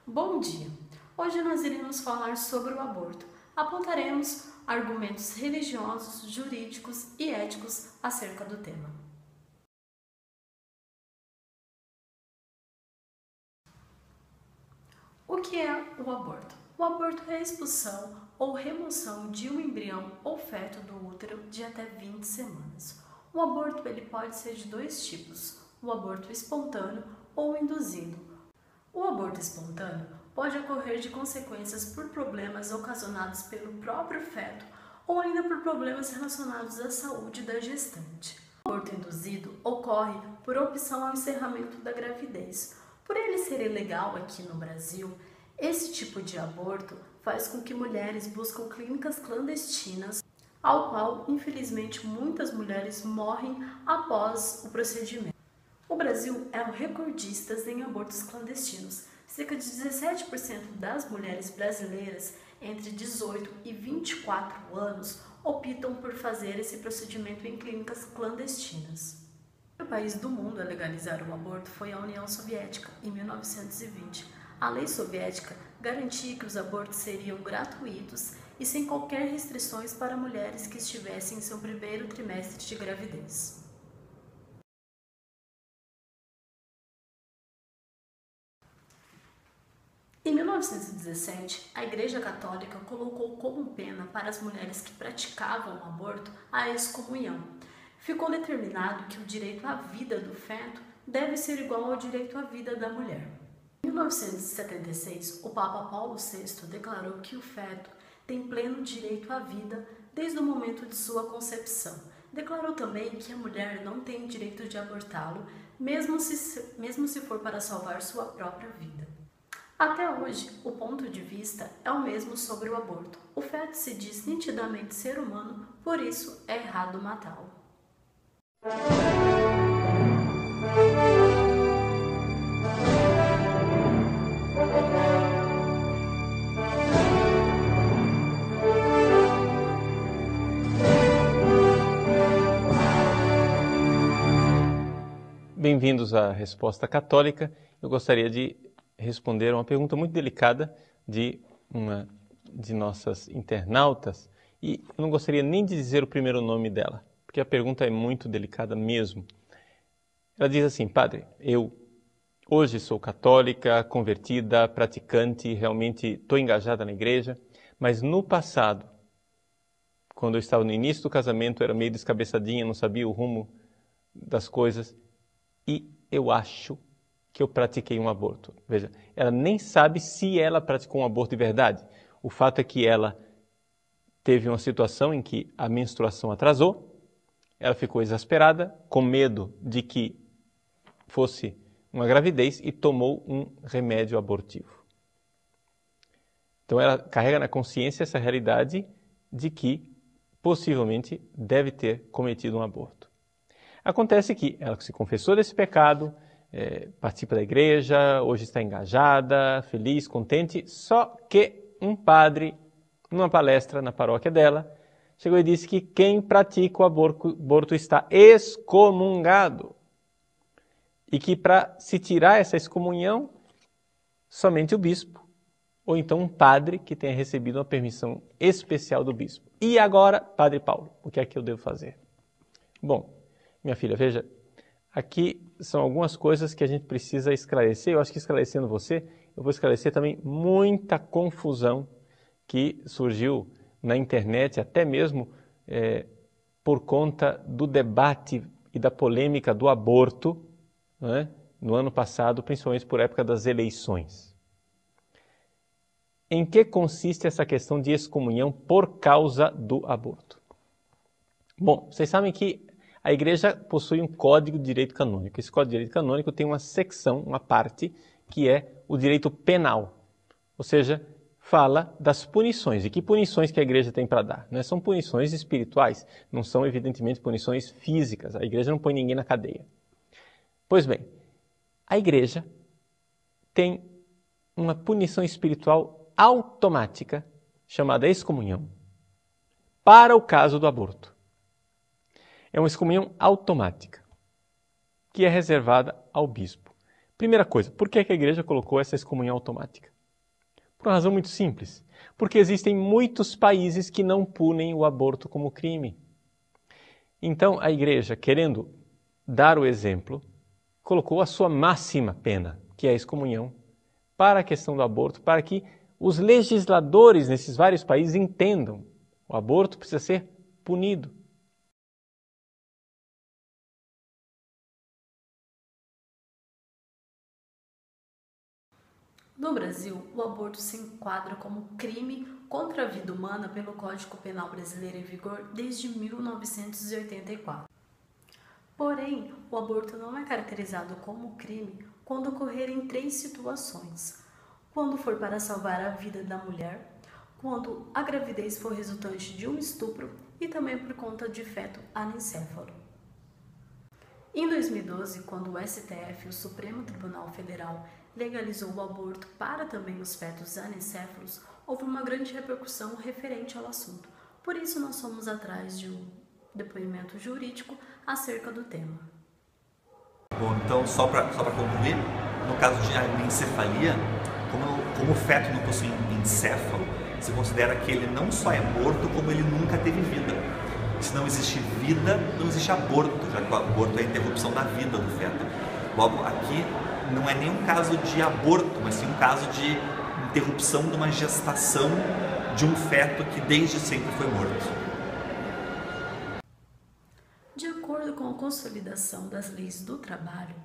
Bom dia! Hoje nós iremos falar sobre o aborto. Apontaremos argumentos religiosos, jurídicos e éticos acerca do tema. O que é o aborto? O aborto é a expulsão ou remoção de um embrião ou feto do útero de até 20 semanas. O aborto ele pode ser de dois tipos, o aborto espontâneo ou induzido. O aborto espontâneo pode ocorrer de consequências por problemas ocasionados pelo próprio feto ou ainda por problemas relacionados à saúde da gestante. O aborto induzido ocorre por opção ao encerramento da gravidez. Por ele ser ilegal aqui no Brasil, esse tipo de aborto faz com que mulheres buscam clínicas clandestinas, ao qual, infelizmente, muitas mulheres morrem após o procedimento. O Brasil é o recordista em abortos clandestinos. Cerca de 17% das mulheres brasileiras entre 18 e 24 anos optam por fazer esse procedimento em clínicas clandestinas. O primeiro país do mundo a legalizar o aborto foi a União Soviética, em 1920. A lei soviética garantia que os abortos seriam gratuitos e sem qualquer restrições para mulheres que estivessem em seu primeiro trimestre de gravidez. Em 1917, a Igreja Católica colocou como pena para as mulheres que praticavam o aborto a excomunhão. Ficou determinado que o direito à vida do feto deve ser igual ao direito à vida da mulher. Em 1976, o Papa Paulo VI declarou que o feto tem pleno direito à vida desde o momento de sua concepção. Declarou também que a mulher não tem direito de abortá-lo, mesmo se for para salvar sua própria vida. Até hoje, o ponto de vista é o mesmo sobre o aborto. O feto se diz nitidamente ser humano, por isso é errado matá-lo. Bem-vindos à Resposta Católica. Eu gostaria de responder a uma pergunta muito delicada de uma de nossas internautas e eu não gostaria nem de dizer o primeiro nome dela, porque a pergunta é muito delicada mesmo. Ela diz assim: Padre, eu hoje sou católica, convertida, praticante, realmente estou engajada na igreja, mas no passado, quando eu estava no início do casamento, era meio descabeçadinha, não sabia o rumo das coisas e eu acho que eu pratiquei um aborto. Veja, ela nem sabe se ela praticou um aborto de verdade. O fato é que ela teve uma situação em que a menstruação atrasou, ela ficou exasperada, com medo de que fosse uma gravidez e tomou um remédio abortivo. Então ela carrega na consciência essa realidade de que possivelmente deve ter cometido um aborto. Acontece que ela se confessou desse pecado, participa da igreja, hoje está engajada, feliz, contente, só que um padre, numa palestra na paróquia dela, chegou e disse que quem pratica o aborto está excomungado. E que para se tirar essa excomunhão, somente o bispo, ou então um padre que tenha recebido uma permissão especial do bispo. E agora, Padre Paulo, o que é que eu devo fazer? Bom, minha filha, veja, aqui são algumas coisas que a gente precisa esclarecer. Eu acho que esclarecendo você, eu vou esclarecer também muita confusão que surgiu na internet, até mesmo por conta do debate e da polêmica do aborto, né, no ano passado, principalmente por época das eleições. Em que consiste essa questão de excomunhão por causa do aborto? Bom, vocês sabem que a igreja possui um código de direito canônico. Esse código de direito canônico tem uma secção, uma parte, que é o direito penal. Ou seja, fala das punições. E que punições que a igreja tem para dar? Não são punições espirituais, não são evidentemente punições físicas. A igreja não põe ninguém na cadeia. Pois bem, a igreja tem uma punição espiritual automática, chamada excomunhão, para o caso do aborto. É uma excomunhão automática, que é reservada ao bispo. Primeira coisa, por que a igreja colocou essa excomunhão automática? Por uma razão muito simples. Porque existem muitos países que não punem o aborto como crime. Então, a Igreja, querendo dar o exemplo, colocou a sua máxima pena, que é a excomunhão, para a questão do aborto, para que os legisladores nesses vários países entendam: o aborto precisa ser punido. No Brasil, o aborto se enquadra como crime contra a vida humana pelo Código Penal brasileiro em vigor desde 1984. Porém, o aborto não é caracterizado como crime quando ocorrer em 3 situações: quando for para salvar a vida da mulher, quando a gravidez for resultante de um estupro e também por conta de feto anencéfalo. Em 2012, quando o STF, o Supremo Tribunal Federal, legalizou o aborto para também os fetos anencéfalos, houve uma grande repercussão referente ao assunto. Por isso, nós fomos atrás de um depoimento jurídico acerca do tema. Bom, então, só para concluir, no caso de anencefalia, como o feto não possui encéfalo, se considera que ele não só é morto, como ele nunca teve vida. Se não existe vida, não existe aborto, já que o aborto é a interrupção da vida do feto. Logo, aqui não é nem um caso de aborto, mas sim um caso de interrupção de uma gestação de um feto que desde sempre foi morto. De acordo com a consolidação das leis do trabalho,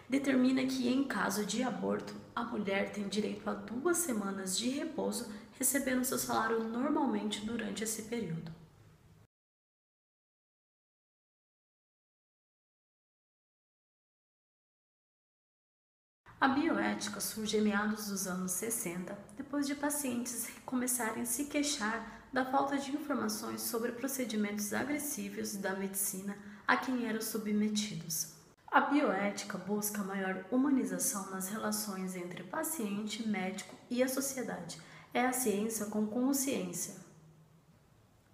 determina que em caso de aborto, a mulher tem direito a 2 semanas de repouso, recebendo seu salário normalmente durante esse período. A bioética surge em meados dos anos 60, depois de pacientes começarem a se queixar da falta de informações sobre procedimentos agressivos da medicina a quem eram submetidos. A bioética busca maior humanização nas relações entre paciente, médico e a sociedade. É a ciência com consciência.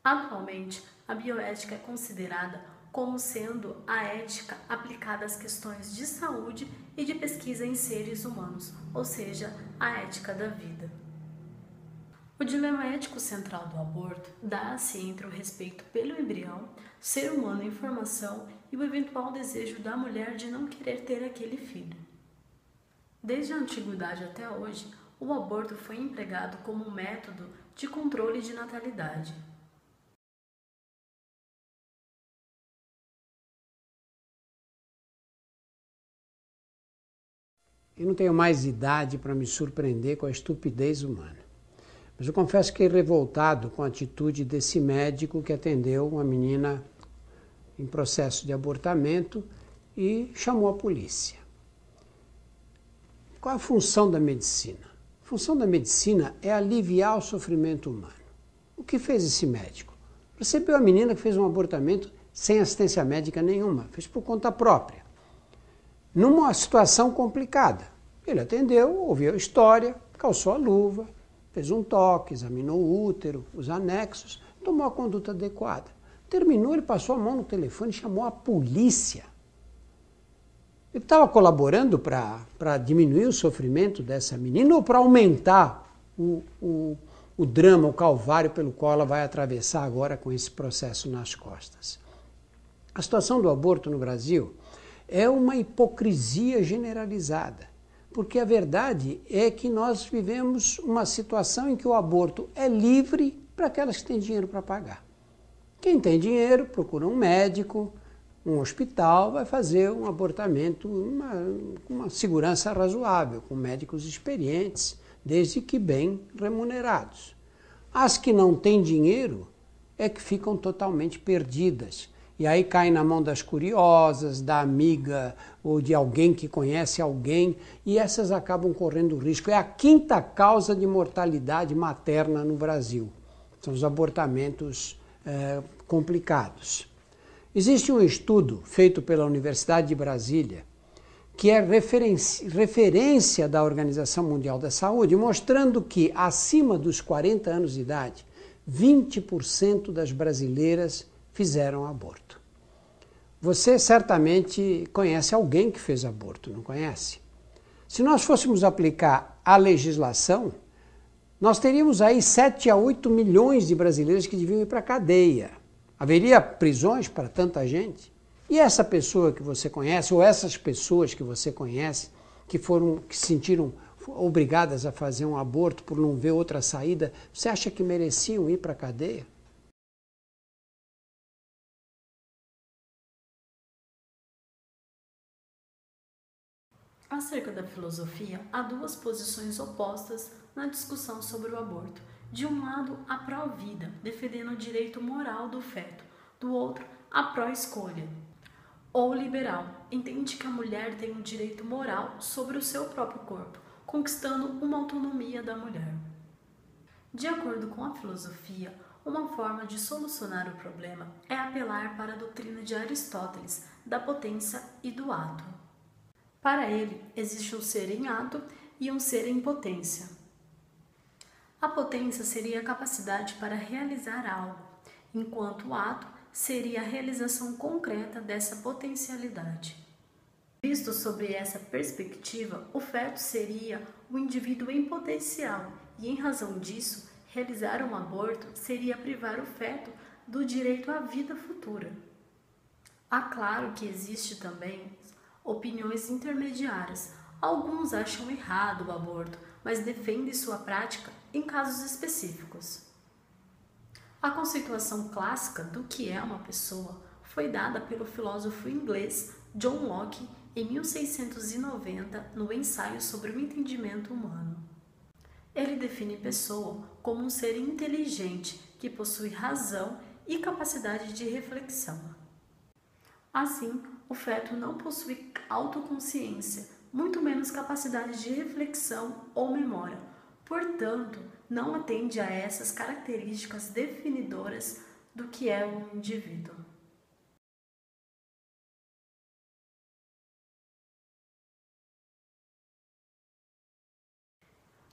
Atualmente, a bioética é considerada como sendo a ética aplicada às questões de saúde e de pesquisa em seres humanos, ou seja, a ética da vida. O dilema ético central do aborto dá-se entre o respeito pelo embrião, ser humano em formação e o eventual desejo da mulher de não querer ter aquele filho. Desde a antiguidade até hoje, o aborto foi empregado como um método de controle de natalidade. Eu não tenho mais idade para me surpreender com a estupidez humana. Mas eu confesso que fiquei revoltado com a atitude desse médico que atendeu uma menina em processo de abortamento e chamou a polícia. Qual a função da medicina? A função da medicina é aliviar o sofrimento humano. O que fez esse médico? Recebeu a menina que fez um abortamento sem assistência médica nenhuma, fez por conta própria. Numa situação complicada. Ele atendeu, ouviu a história, calçou a luva, fez um toque, examinou o útero, os anexos, tomou a conduta adequada. Terminou, ele passou a mão no telefone e chamou a polícia. Ele estava colaborando para diminuir o sofrimento dessa menina ou para aumentar o drama, o calvário pelo qual ela vai atravessar agora com esse processo nas costas? A situação do aborto no Brasil é uma hipocrisia generalizada, porque a verdade é que nós vivemos uma situação em que o aborto é livre para aquelas que têm dinheiro para pagar. Quem tem dinheiro procura um médico, um hospital, vai fazer um abortamento com uma segurança razoável, com médicos experientes, desde que bem remunerados. As que não têm dinheiro é que ficam totalmente perdidas. E aí cai na mão das curiosas, da amiga ou de alguém que conhece alguém, e essas acabam correndo risco. É a 5ª causa de mortalidade materna no Brasil. São os abortamentos complicados. Existe um estudo feito pela Universidade de Brasília, que é referência da Organização Mundial da Saúde, mostrando que acima dos 40 anos de idade, 20% das brasileiras fizeram aborto. Você certamente conhece alguém que fez aborto, não conhece? Se nós fôssemos aplicar a legislação, nós teríamos aí 7 a 8 milhões de brasileiros que deviam ir para a cadeia. Haveria prisões para tanta gente? E essa pessoa que você conhece, ou essas pessoas que você conhece, que se sentiram obrigadas a fazer um aborto por não ver outra saída, você acha que mereciam ir para a cadeia? Acerca da filosofia, há duas posições opostas na discussão sobre o aborto. De um lado, a pró-vida, defendendo o direito moral do feto. Do outro, a pró-escolha, ou liberal, entende que a mulher tem um direito moral sobre o seu próprio corpo, conquistando uma autonomia da mulher. De acordo com a filosofia, uma forma de solucionar o problema é apelar para a doutrina de Aristóteles, da potência e do ato. Para ele, existe um ser em ato e um ser em potência. A potência seria a capacidade para realizar algo, enquanto o ato seria a realização concreta dessa potencialidade. Visto sob essa perspectiva, o feto seria o indivíduo em potencial e, em razão disso, realizar um aborto seria privar o feto do direito à vida futura. Há claro que existe também opiniões intermediárias. Alguns acham errado o aborto, mas defendem sua prática em casos específicos. A conceituação clássica do que é uma pessoa foi dada pelo filósofo inglês John Locke em 1690 no Ensaio sobre o Entendimento Humano. Ele define pessoa como um ser inteligente que possui razão e capacidade de reflexão. Assim, o feto não possui autoconsciência, muito menos capacidade de reflexão ou memória. Portanto, não atende a essas características definidoras do que é um indivíduo.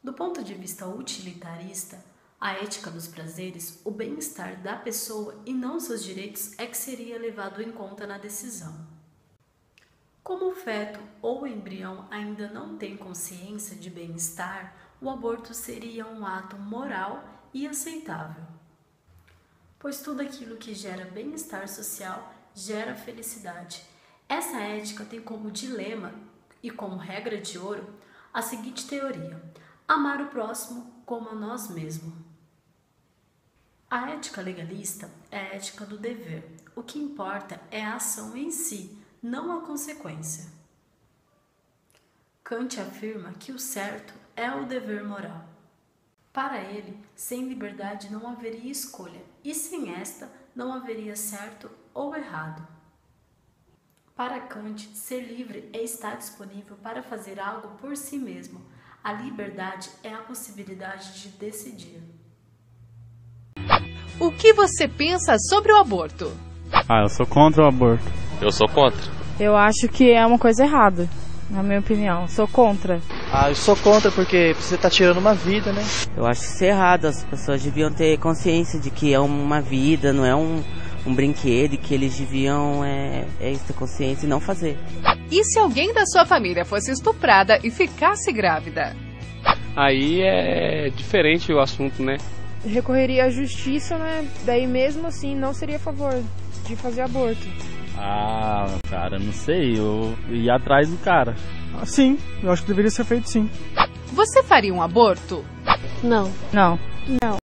Do ponto de vista utilitarista, a ética dos prazeres, o bem-estar da pessoa e não seus direitos é que seria levado em conta na decisão. Como o feto ou o embrião ainda não tem consciência de bem-estar, o aborto seria um ato moral e aceitável, pois tudo aquilo que gera bem-estar social gera felicidade. Essa ética tem como dilema e como regra de ouro a seguinte teoria: amar o próximo como a nós mesmos. A ética legalista é a ética do dever. O que importa é a ação em si, não a consequência. Kant afirma que o certo é o dever moral. Para ele, sem liberdade não haveria escolha, e sem esta não haveria certo ou errado. Para Kant, ser livre é estar disponível para fazer algo por si mesmo. A liberdade é a possibilidade de decidir. O que você pensa sobre o aborto? Eu sou contra o aborto. Eu sou contra. Eu acho que é uma coisa errada, na minha opinião. Sou contra. Eu sou contra porque você tá tirando uma vida, né? Eu acho isso errado. As pessoas deviam ter consciência de que é uma vida, não é um brinquedo, e que eles deviam ter consciência e não fazer. E se alguém da sua família fosse estuprada e ficasse grávida? Aí é diferente o assunto, né? Recorreria à justiça, né? Daí mesmo assim não seria a favor de fazer aborto. Cara, não sei. Eu ia atrás do cara. Sim, eu acho que deveria ser feito sim. Você faria um aborto? Não. Não. Não.